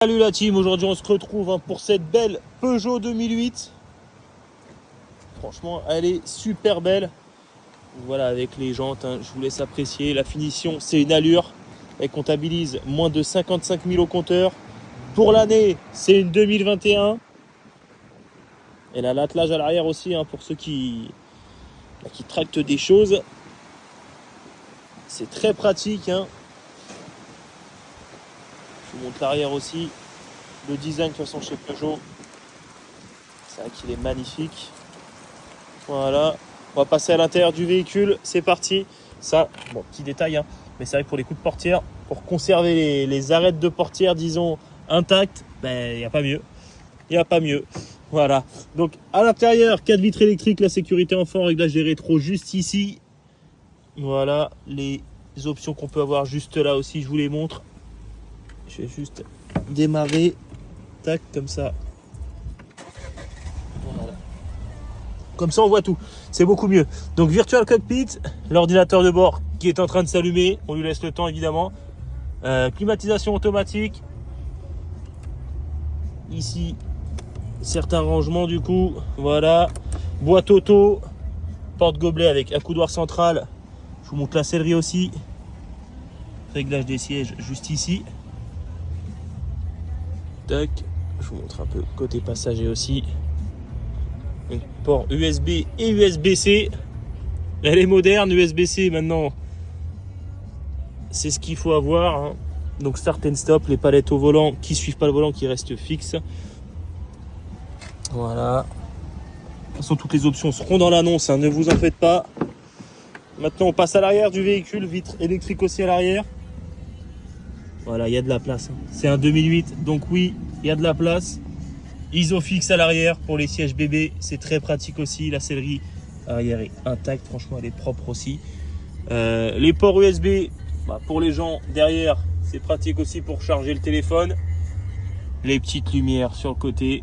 Salut la team, aujourd'hui on se retrouve pour cette belle Peugeot 2008. Franchement elle est super belle. Voilà, avec les jantes, je vous laisse apprécier. La finition c'est une allure. Elle comptabilise moins de 55 000 au compteur. Pour l'année c'est une 2021. Elle a l'attelage à l'arrière aussi pour ceux qui tractent des choses. C'est très pratique. Je vous montre l'arrière aussi. Le design de toute façon chez Peugeot, c'est vrai qu'il est magnifique. Voilà, on va passer à l'intérieur du véhicule, c'est parti. Ça, bon, petit détail, mais c'est vrai que pour les coups de portière, pour conserver les arêtes de portière, disons, intactes, il n'y a pas mieux. Il n'y a pas mieux. Voilà, donc à l'intérieur, 4 vitres électriques, la sécurité enfant, réglage des rétros juste ici. Voilà, les options qu'on peut avoir juste là aussi, je vous les montre. Je vais juste démarrer. Tac, comme ça. Voilà. Comme ça on voit tout, c'est beaucoup mieux. Donc Virtual Cockpit, l'ordinateur de bord qui est en train de s'allumer, on lui laisse le temps évidemment. Climatisation automatique. Ici certains rangements du coup, voilà. Boîte auto, porte-gobelet avec accoudoir central. Je vous montre la sellerie aussi. Réglage des sièges juste ici. Tac, je vous montre un peu côté passager aussi. Donc, port USB et USB-C. Elle est moderne, USB-C maintenant. C'est ce qu'il faut avoir. Donc start and stop, les palettes au volant qui suivent pas le volant, qui restent fixes. Voilà. De toute façon, toutes les options seront dans l'annonce, ne vous en faites pas. Maintenant, on passe à l'arrière du véhicule, vitre électrique aussi à l'arrière. Voilà, il y a de la place. C'est un 2008, donc oui, il y a de la place. Isofix à l'arrière pour les sièges bébés, c'est très pratique aussi. La sellerie arrière est intacte, franchement elle est propre aussi. Les ports USB, pour les gens derrière, c'est pratique aussi pour charger le téléphone. Les petites lumières sur le côté.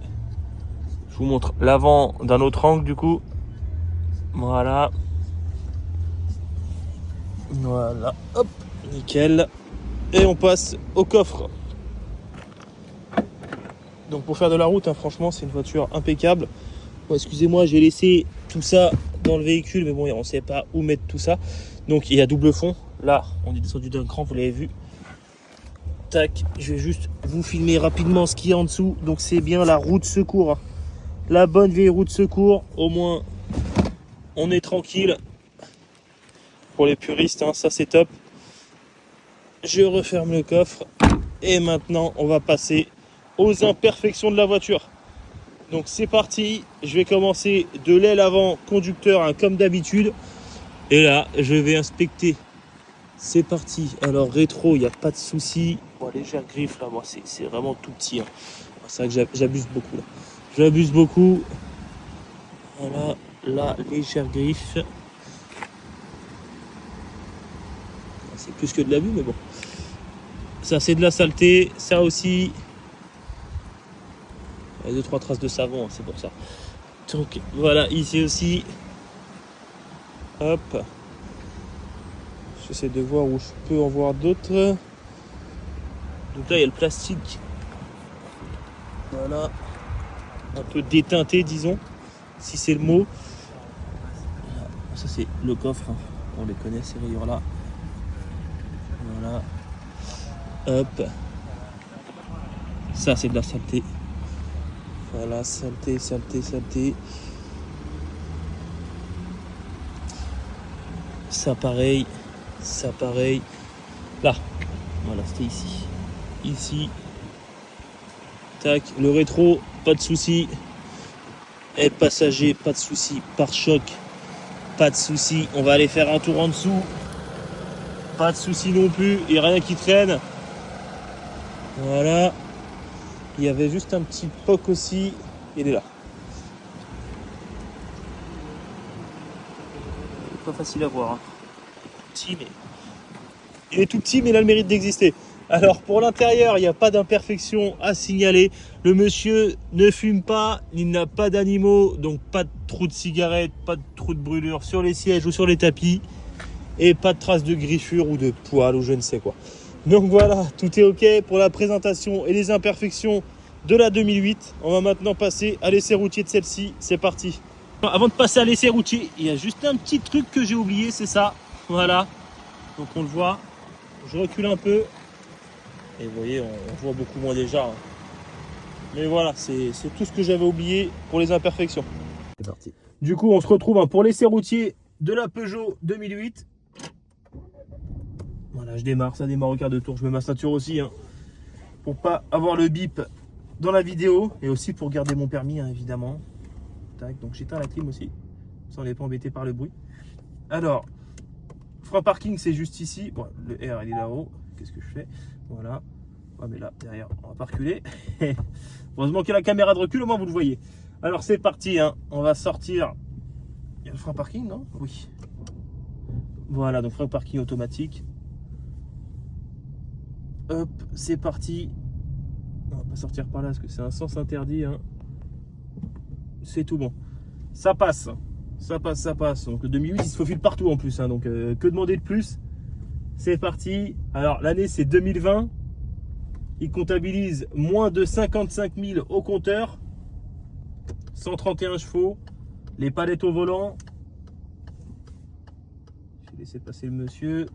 Je vous montre l'avant d'un autre angle du coup. Voilà. Voilà, hop, nickel. Et on passe au coffre. Donc pour faire de la route, franchement c'est une voiture impeccable. Bon, excusez-moi, j'ai laissé tout ça dans le véhicule, mais bon, on ne sait pas où mettre tout ça. Donc il y a double fond. Là, on est descendu d'un cran, vous l'avez vu. Tac, je vais juste vous filmer rapidement ce qu'il y a en dessous. Donc c'est bien la roue de secours. La bonne vieille roue de secours. Au moins, on est tranquille. Pour les puristes, ça c'est top. Je referme le coffre. Et maintenant, on va passer aux imperfections de la voiture. Donc c'est parti, je vais commencer de l'aile avant conducteur comme d'habitude. Et là, je vais inspecter. C'est parti. Alors rétro, il n'y a pas de souci. Bon, légère griffe là, moi c'est vraiment tout petit. C'est vrai que j'abuse beaucoup là. J'abuse beaucoup. Voilà, la légère griffe. C'est plus que de l'abus, mais bon. Ça c'est de la saleté, ça aussi. Il y a 2-3 traces de savon, c'est pour ça. Donc voilà, ici aussi. Hop. J'essaie de voir où je peux en voir d'autres. Donc là, il y a le plastique. Voilà. Un peu déteinté, disons. Si c'est le mot. Ça, c'est le coffre. On les connaît, ces rayures-là. Voilà. Hop. Ça, c'est de la saleté. Voilà, saleté, saleté, saleté. Ça pareil. Ça pareil. Là. Voilà, c'était ici. Ici. Tac. Le rétro, pas de souci. Et passager, pas de souci. Pare-choc, pas de souci. On va aller faire un tour en dessous. Pas de souci non plus. Et rien qui traîne. Voilà. Il y avait juste un petit poc aussi. Il est là. Il est pas facile à voir. Il est tout petit, mais il a le mérite d'exister. Alors pour l'intérieur, il n'y a pas d'imperfection à signaler. Le monsieur ne fume pas, il n'a pas d'animaux, donc pas de trou de cigarette, pas de trou de brûlure sur les sièges ou sur les tapis. Et pas de traces de griffure ou de poils ou je ne sais quoi. Donc voilà, tout est ok pour la présentation et les imperfections de la 2008. On va maintenant passer à l'essai routier de celle-ci. C'est parti. Avant de passer à l'essai routier, il y a juste un petit truc que j'ai oublié, c'est ça. Voilà. Donc on le voit. Je recule un peu. Et vous voyez, on voit beaucoup moins déjà. Mais voilà, c'est tout ce que j'avais oublié pour les imperfections. C'est parti. Du coup, on se retrouve pour l'essai routier de la Peugeot 2008. Voilà, je démarre, ça démarre au quart de tour. Je mets ma ceinture aussi, pour pas avoir le bip dans la vidéo. Et aussi pour garder mon permis, évidemment. Tac, donc j'éteins la clim aussi. Ça, on n'est pas embêté par le bruit. Alors, frein parking, c'est juste ici. Bon, le R, il est là-haut. Qu'est-ce que je fais? Voilà. Ouais, mais là, derrière, on va pas reculer. Heureusement qu'il y a la caméra de recul, au moins vous le voyez. Alors, c'est parti. On va sortir. Il y a le frein parking, non? Oui. Voilà, donc frein parking automatique. Hop, c'est parti. On va pas sortir par là parce que c'est un sens interdit. C'est tout bon. Ça passe. Ça passe, ça passe. Donc le 2008, il se faufile partout en plus. Donc que demander de plus? C'est parti. Alors l'année, c'est 2020. Il comptabilise moins de 55 000 au compteur. 131 chevaux. Les palettes au volant. Je vais laisser passer le monsieur.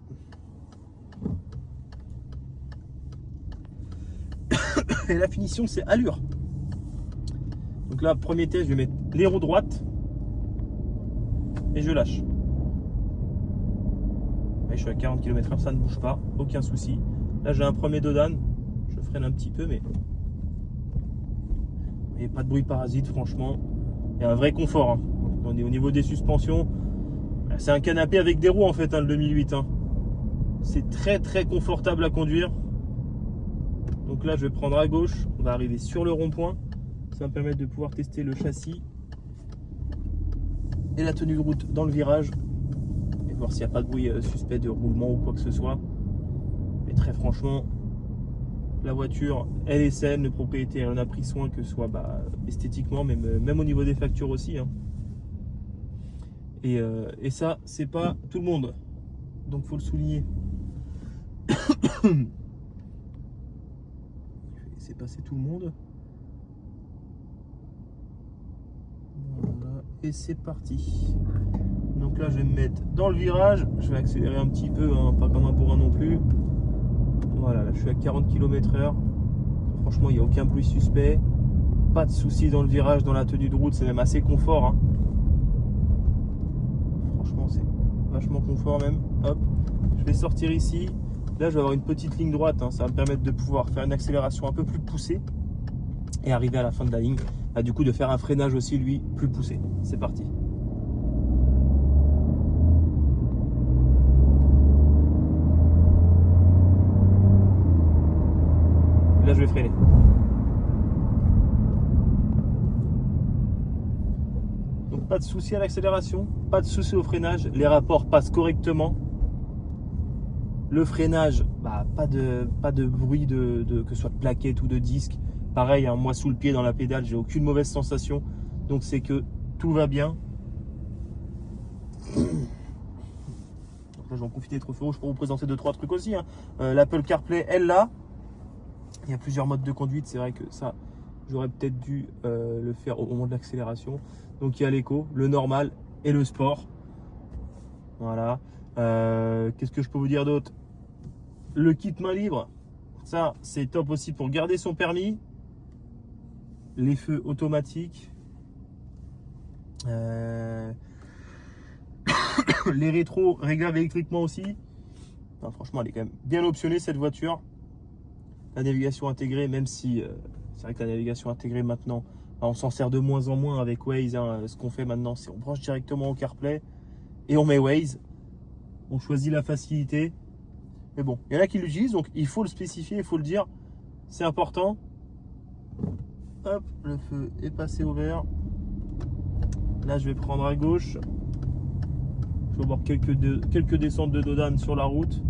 Et la finition, c'est allure. Donc là, premier test, je vais mettre les roues droites et je lâche. Et je suis à 40 km/h, ça ne bouge pas, aucun souci. Là, j'ai un premier dodane, je freine un petit peu, mais il n'y a pas de bruit parasite, franchement. Il y a un vrai confort. On est au niveau des suspensions. C'est un canapé avec des roues en fait, le 2008. C'est très très confortable à conduire. Donc là, je vais prendre à gauche. On va arriver sur le rond-point. Ça va me permettre de pouvoir tester le châssis et la tenue de route dans le virage et voir s'il n'y a pas de bruit suspect de roulement ou quoi que ce soit. Mais très franchement, la voiture, elle est saine. Le propriétaire en a pris soin, que ce soit esthétiquement, même au niveau des factures aussi. Et ça, c'est pas tout le monde. Donc, faut le souligner. C'est passer tout le monde. Voilà, et c'est parti. Donc là, je vais me mettre dans le virage. Je vais accélérer un petit peu, pas comme un bourrin non plus. Voilà, là, je suis à 40 km/h. Franchement, il n'y a aucun bruit suspect. Pas de soucis dans le virage, dans la tenue de route. C'est même assez confort. Franchement, c'est vachement confort même. Hop, je vais sortir ici. Là, je vais avoir une petite ligne droite. Ça va me permettre de pouvoir faire une accélération un peu plus poussée et arriver à la fin de la ligne. Du coup, de faire un freinage aussi, lui, plus poussé. C'est parti. Là, je vais freiner. Donc, pas de souci à l'accélération, pas de souci au freinage. Les rapports passent correctement. Le freinage, pas de bruit que ce soit de plaquettes ou de disque. Pareil, moi sous le pied dans la pédale, j'ai aucune mauvaise sensation. Donc c'est que tout va bien. Donc là, je vais en profiter d'être feu rouge pour vous présenter 2-3 trucs aussi. L'Apple CarPlay, elle là. Il y a plusieurs modes de conduite. C'est vrai que ça, j'aurais peut-être dû le faire au moment de l'accélération. Donc il y a l'éco, le normal et le sport. Voilà. Qu'est-ce que je peux vous dire d'autre? Le kit main libre, ça c'est top aussi pour garder son permis. Les feux automatiques. Les rétros réglables électriquement aussi. Non, franchement, elle est quand même bien optionnée cette voiture. La navigation intégrée, même si c'est vrai que la navigation intégrée maintenant, on s'en sert de moins en moins avec Waze. Ce qu'on fait maintenant, c'est on branche directement au CarPlay et on met Waze. On choisit la facilité. Mais bon, il y en a qui l'utilisent, donc il faut le spécifier, il faut le dire. C'est important. Hop, le feu est passé au vert. Là, je vais prendre à gauche. Je vais avoir quelques descentes de dodane sur la route.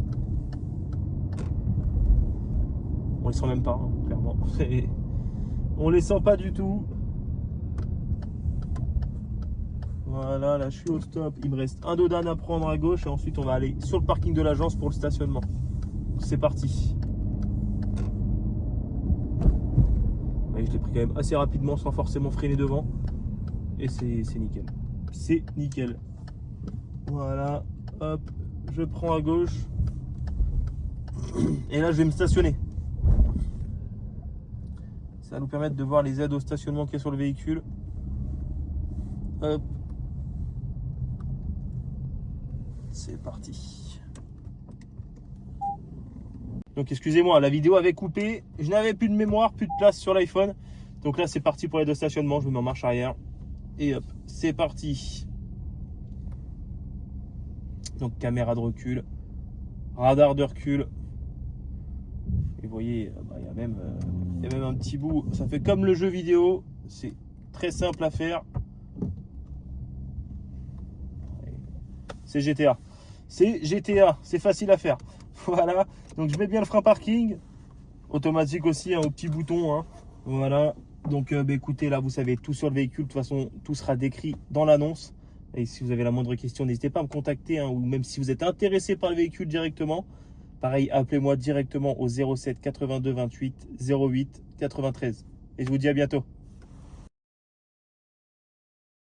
On les sent même pas, clairement. On les sent pas du tout. Voilà, là je suis au stop. Il me reste un dodane à prendre à gauche et ensuite on va aller sur le parking de l'agence pour le stationnement. c'est parti. Ouais, je l'ai pris quand même assez rapidement sans forcément freiner devant. Et c'est nickel. C'est nickel. Voilà, hop, je prends à gauche. Et là, je vais me stationner. Ça va nous permettre de voir les aides au stationnement qu'il y a sur le véhicule. Hop. C'est parti. Donc excusez-moi, la vidéo avait coupé. Je n'avais plus de mémoire, plus de place sur l'iPhone. Donc là, c'est parti pour l'aide au stationnement. Je me mets en marche arrière. Et hop, c'est parti. Donc caméra de recul, radar de recul. Et vous voyez, il y a même un petit bout. Ça fait comme le jeu vidéo. C'est très simple à faire. C'est GTA. C'est GTA. C'est facile à faire. Voilà. Donc je mets bien le frein parking. Automatique aussi, hein, au petit bouton. Hein. Voilà. Donc écoutez, là vous savez tout sur le véhicule. De toute façon, tout sera décrit dans l'annonce. Et si vous avez la moindre question, n'hésitez pas à me contacter. Hein, ou même si vous êtes intéressé par le véhicule directement. Pareil, appelez-moi directement au 07 82 28 08 93. Et je vous dis à bientôt.